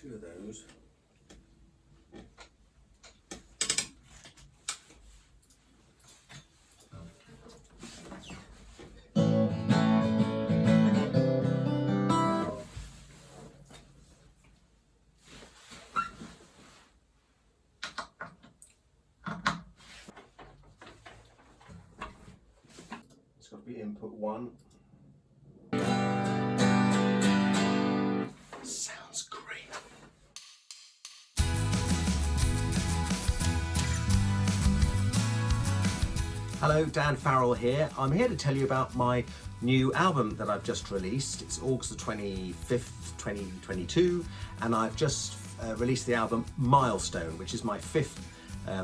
2 of those. It's got to be input 1. Sounds great. Hello, Dan Farrell here. I'm here to tell you about my new album that I've just released. It's August the 25th, 2022, and I've just released the album Milestone, which is my 5th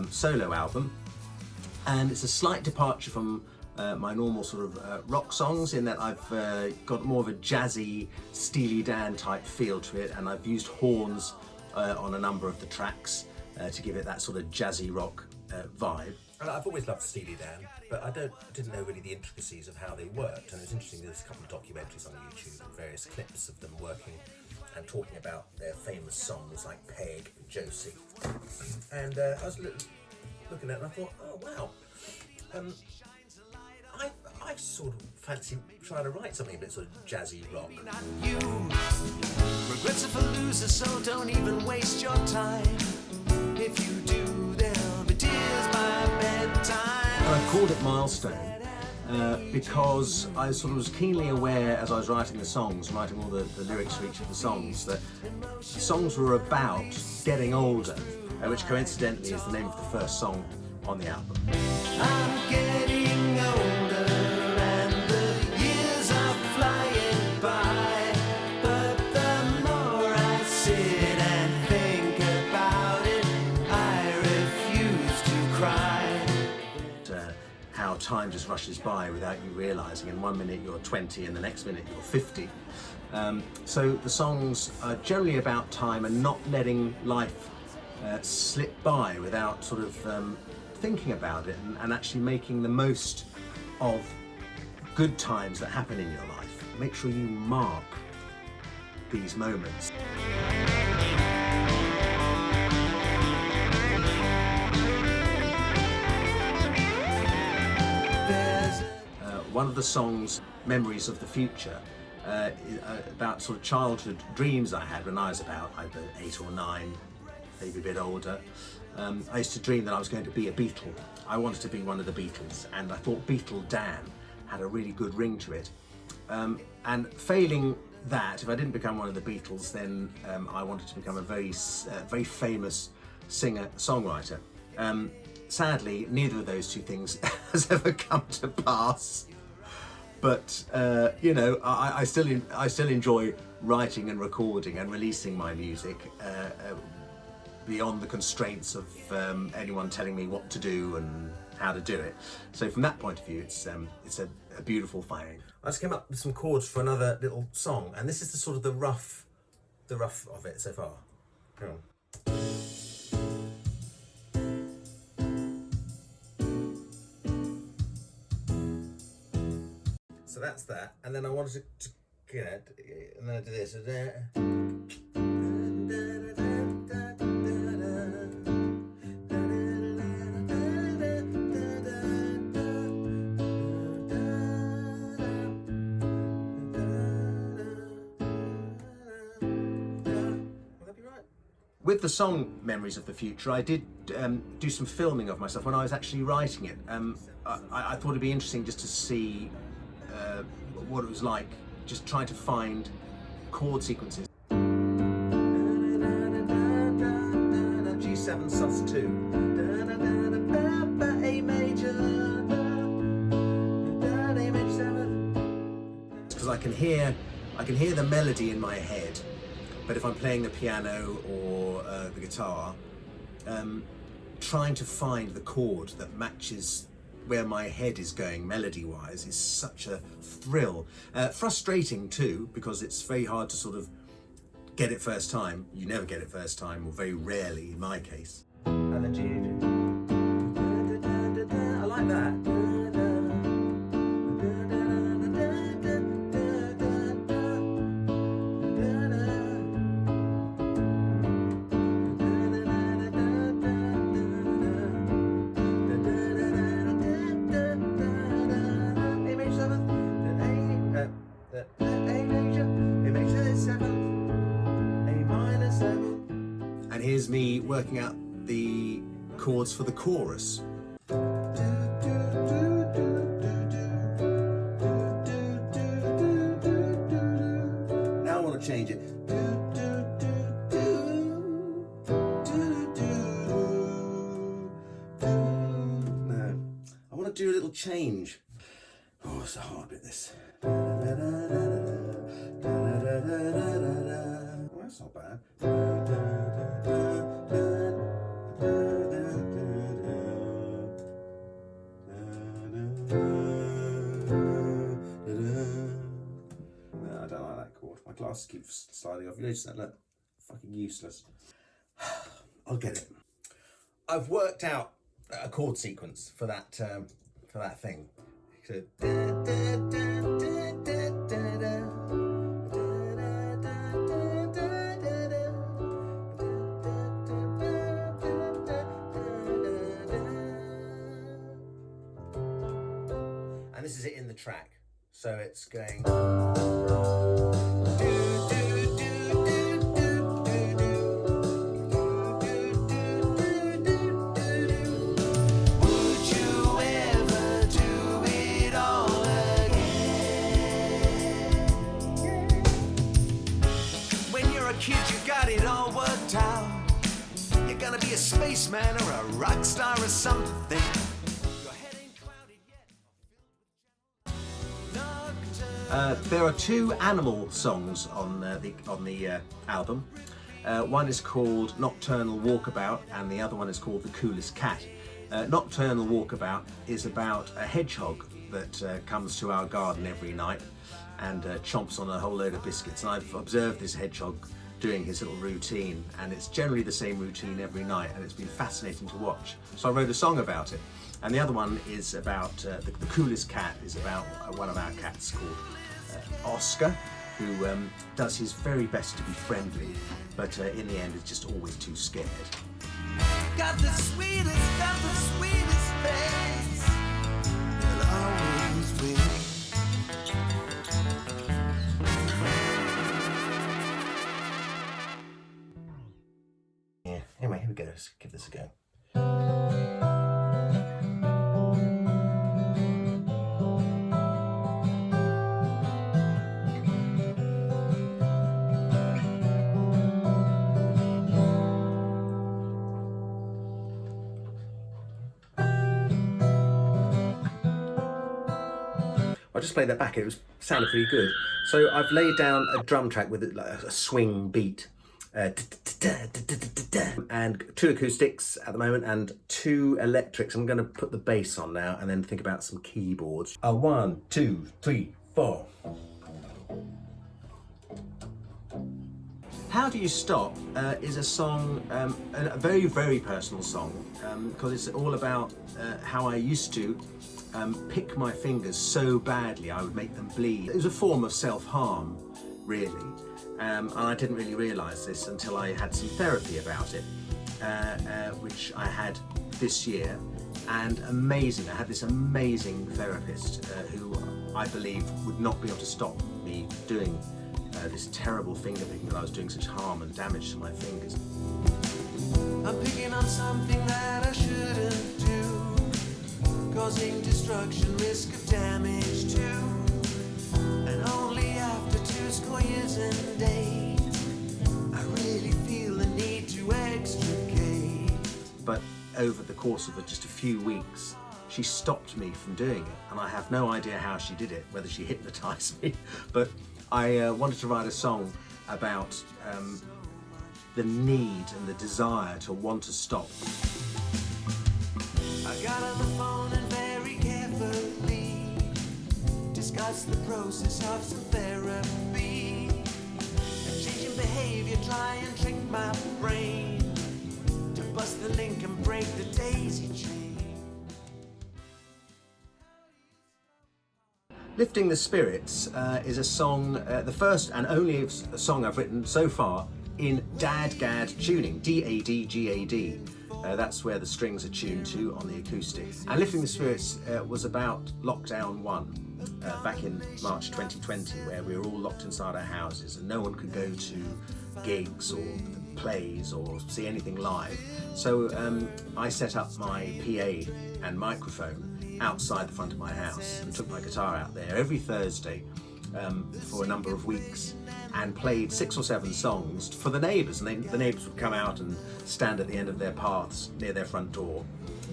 solo album. And it's a slight departure from my normal sort of rock songs, in that I've got more of a jazzy, Steely Dan type feel to it, and I've used horns on a number of the tracks to give it that sort of jazzy rock vibe. And I've always loved Steely Dan, but I didn't know really the intricacies of how they worked, and it's interesting, there's a couple of documentaries on YouTube and various clips of them working and talking about their famous songs like Peg and Josie. And I was looking at it and I thought, oh wow, I sort of fancy trying to write something a bit sort of jazzy rock. Not you. Regrets are for losers, so don't even waste your time. If you do, there'll be tears by bedtime. And I called it Milestone because I sort of was keenly aware, as I was writing the songs, writing all the lyrics for each of the songs, that the songs were about getting older, which coincidentally is the name of the first song on the album. I'm getting older and the years are flying by, but the more I sit and think about it, I refuse to cry. How time just rushes by without you realising. In 1 minute you're 20 and the next minute you're 50. So the songs are generally about time and not letting life slip by without sort of thinking about it, and actually making the most of good times that happen in your life. Make sure you mark these moments. One of the songs, Memories of the Future, about sort of childhood dreams I had when I was about either 8 or 9, maybe a bit older. I used to dream that I was going to be a Beatle. I wanted to be one of the Beatles, and I thought Beatle Dan had a really good ring to it. And failing that, if I didn't become one of the Beatles, then I wanted to become a very famous singer-songwriter. Sadly, neither of those two things has ever come to pass. But you know, I still enjoy writing and recording and releasing my music beyond the constraints of anyone telling me what to do and how to do it. So from that point of view, it's a beautiful thing. I just came up with some chords for another little song, and this is the sort of the rough of it so far. Hang on. So that's that, and then I wanted to get it, and then I did this. With the song Memories of the Future, I did do some filming of myself when I was actually writing it. I thought it'd be interesting just to see what it was like, just trying to find chord sequences. G7 sus 2, A major, A major 7. Because I can hear the melody in my head, but if I'm playing the piano or the guitar, trying to find the chord that matches where my head is going melody-wise is such a thrill. Frustrating too, because it's very hard to sort of get it first time. You never get it first time, or very rarely in my case. And then G. I like that. And here's me working out the chords for the chorus. Now I want to change it. No, I want to do a little change. Oh, it's a hard bit, this. Oh, that's not bad. No, I don't like that chord. My glasses keep sliding off. You notice that? Look, fucking useless. I'll get it. I've worked out a chord sequence for that thing. So, and this is it in the track. So it's going. Kid, you got it all worked out. You're gonna be a spaceman or a rock star or something. Your head ain't clouded yet. There are two animal songs on the album. One is called Nocturnal Walkabout, and the other one is called The Coolest Cat. Nocturnal Walkabout is about a hedgehog that comes to our garden every night and chomps on a whole load of biscuits. And I've observed this hedgehog doing his little routine, and it's generally the same routine every night, and it's been fascinating to watch. So I wrote a song about it. And the other one is about the Coolest Cat is about one of our cats called Oscar, who does his very best to be friendly, but in the end is just always too scared. Got the sweetest face. You'll always be. Yeah, anyway, here we go. Let's give this a go. I just played that back. It sounded pretty good. So I've laid down a drum track with a swing beat. And two acoustics at the moment and two electrics. I'm going to put the bass on now and then think about some keyboards. 1, 2, 3, 4. How Do You Stop is a song, a very, very personal song, because it's all about how I used to pick my fingers so badly I would make them bleed. It was a form of self-harm, really. And I didn't really realise this until I had some therapy about it, which I had this year. And amazing, I had this amazing therapist who I believe would not be able to stop me doing this terrible finger picking, that I was doing such harm and damage to my fingers. I'm picking on something that I shouldn't do, causing destruction, risk of damage too. And only after 2 score years and days, I really feel the need to extricate. But over the course of just a few weeks, she stopped me from doing it, and I have no idea how she did it, whether she hypnotised me, but I wanted to write a song about the need and the desire to want to stop. I got on the phone and very carefully discussed the process of some therapy. A change in behavior, try and trick my brain to bust the link and break the daisy chain. Lifting the Spirits is a song, the first and only song I've written so far in Dad-Gad tuning, D-A-D-G-A-D. That's where the strings are tuned to on the acoustic. And Lifting the Spirits was about Lockdown 1 back in March 2020, where we were all locked inside our houses and no one could go to gigs or plays or see anything live. So I set up my PA and microphone outside the front of my house and took my guitar out there every Thursday for a number of weeks and played 6 or 7 songs for the neighbours, and the neighbours would come out and stand at the end of their paths near their front door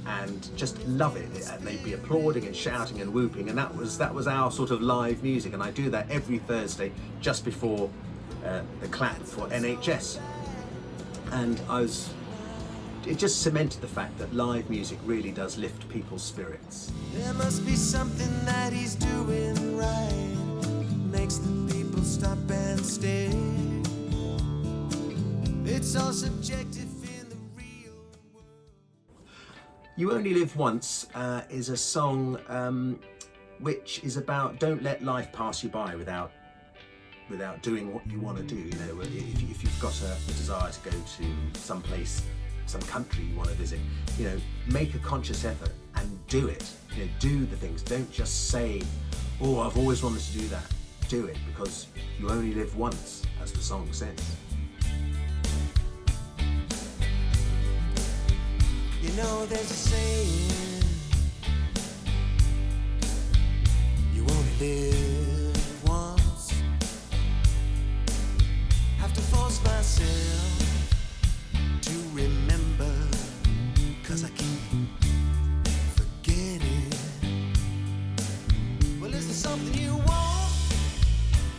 and just love it, and they'd be applauding and shouting and whooping, and that was our sort of live music. And I do that every Thursday just before the clap for NHS, and it just cemented the fact that live music really does lift people's spirits. There must be something that he's doing right, makes the people stop and stare. It's all subjective in the real world. You Only Live Once is a song which is about don't let life pass you by without doing what you want to do. You know, if you've got a desire to go to some place, some country you want to visit, you know, make a conscious effort and do it. You know, do the things. Don't just say, "Oh, I've always wanted to do that." Do it, because you only live once, as the song says. You know, there's a saying, you only live once. Have to force myself to remember, 'cause I keep forgetting. Well, is there something you want,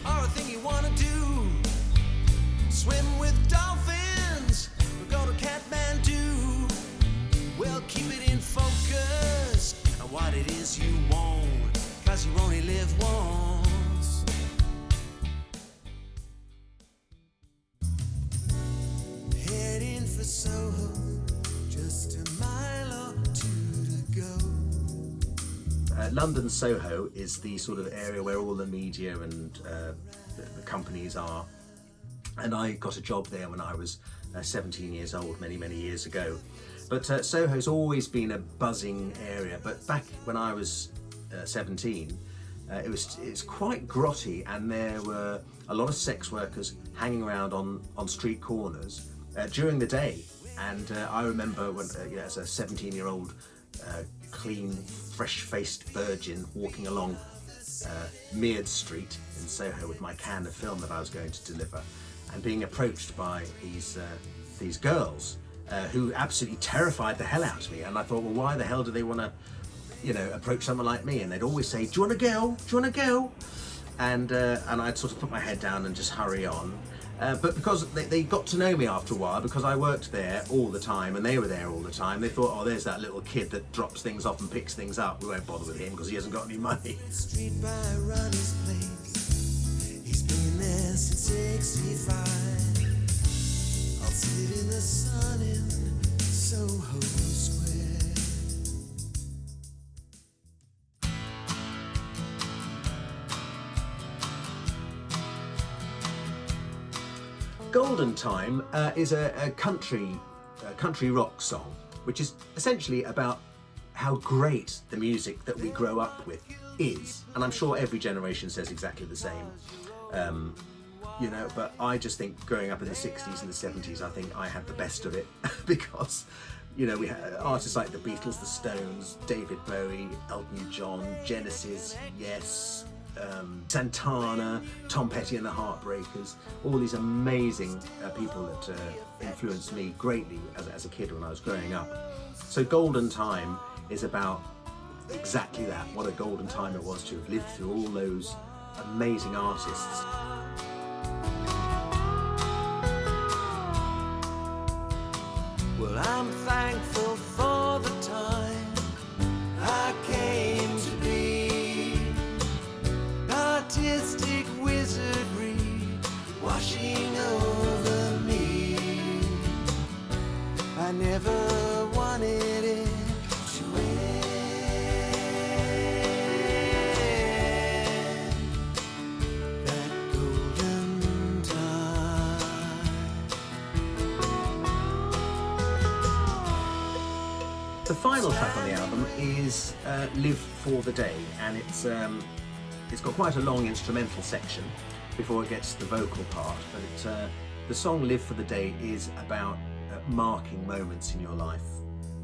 or a thing you want to do? Swim with dolphins, or go to Kathmandu? Well, keep it in focus on what it is you want, 'cause you only live once. Heading for Soho, just a mile or 2 to go. London Soho is the sort of area where all the media and the companies are, and I got a job there when I was 17 years old, many years ago. But Soho's always been a buzzing area, but back when I was 17, it's quite grotty, and there were a lot of sex workers hanging around on street corners during the day. And I remember when, as a 17-year-old clean, fresh-faced virgin walking along Mead Street in Soho with my can of film that I was going to deliver, and being approached by these girls who absolutely terrified the hell out of me. And I thought, well, why the hell do they want to, you know, approach someone like me? And they'd always say, "Do you want to go? Do you want to go?" And I'd sort of put my head down and just hurry on. But because they got to know me after a while, because I worked there all the time and they were there all the time, they thought, "Oh, there's that little kid that drops things off and picks things up. We won't bother with him because he hasn't got any money." Street by Ronnie's place, he's been there since 65. I'll sit in the sun in Soho Square. Golden Time is a country rock song, which is essentially about how great the music that we grow up with is. And I'm sure every generation says exactly the same. You know, but I just think growing up in the 60s and the 70s, I think I had the best of it because, you know, we had artists like the Beatles, the Stones, David Bowie, Elton John, Genesis, Yes, Santana, Tom Petty and the Heartbreakers, all these amazing people that influenced me greatly as a kid when I was growing up. So Golden Time is about exactly that, what a golden time it was to have lived through all those amazing artists. Well, I'm thankful for the time I came to be. Artistic wizardry washing over me. I never wanted it to end. That golden time. final track on the album is Live for the Day, and it's got quite a long instrumental section before it gets to the vocal part, but the song Live for the Day is about marking moments in your life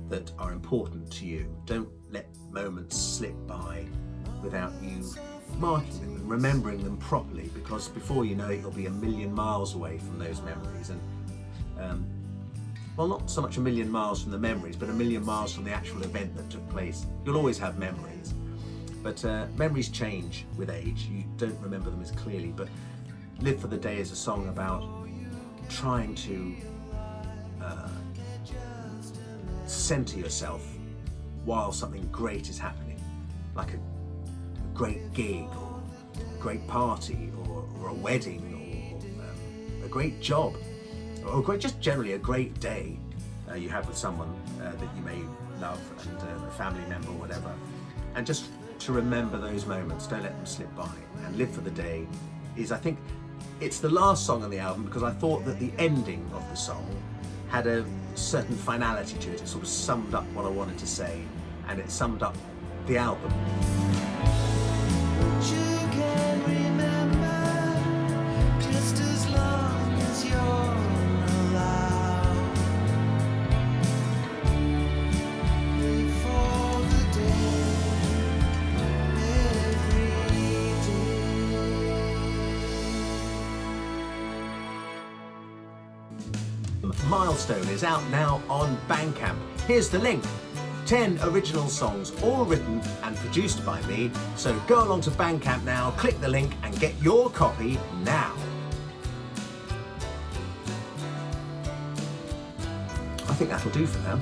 that are important to you. Don't let moments slip by without you marking them and remembering them properly, because before you know it, you'll be a million miles away from those memories. And well, not so much a million miles from the memories, but a million miles from the actual event that took place. You'll always have memories, but memories change with age. You don't remember them as clearly. But Live for the Day is a song about trying to centre yourself while something great is happening, like a great gig or a great party or a wedding or a great job, or just generally a great day you have with someone that you may love, and a family member or whatever. And just to remember those moments, don't let them slip by. And Live for the Day is, I think, it's the last song on the album because I thought that the ending of the song had a certain finality to it. It sort of summed up what I wanted to say, and it summed up the album. You can remember just as long as you're allowed. Live for the day, every day. Milestone is out now on Bandcamp. Here's the link. 10 original songs, all written and produced by me. So go along to Bandcamp now, click the link and get your copy now. I think that'll do for now.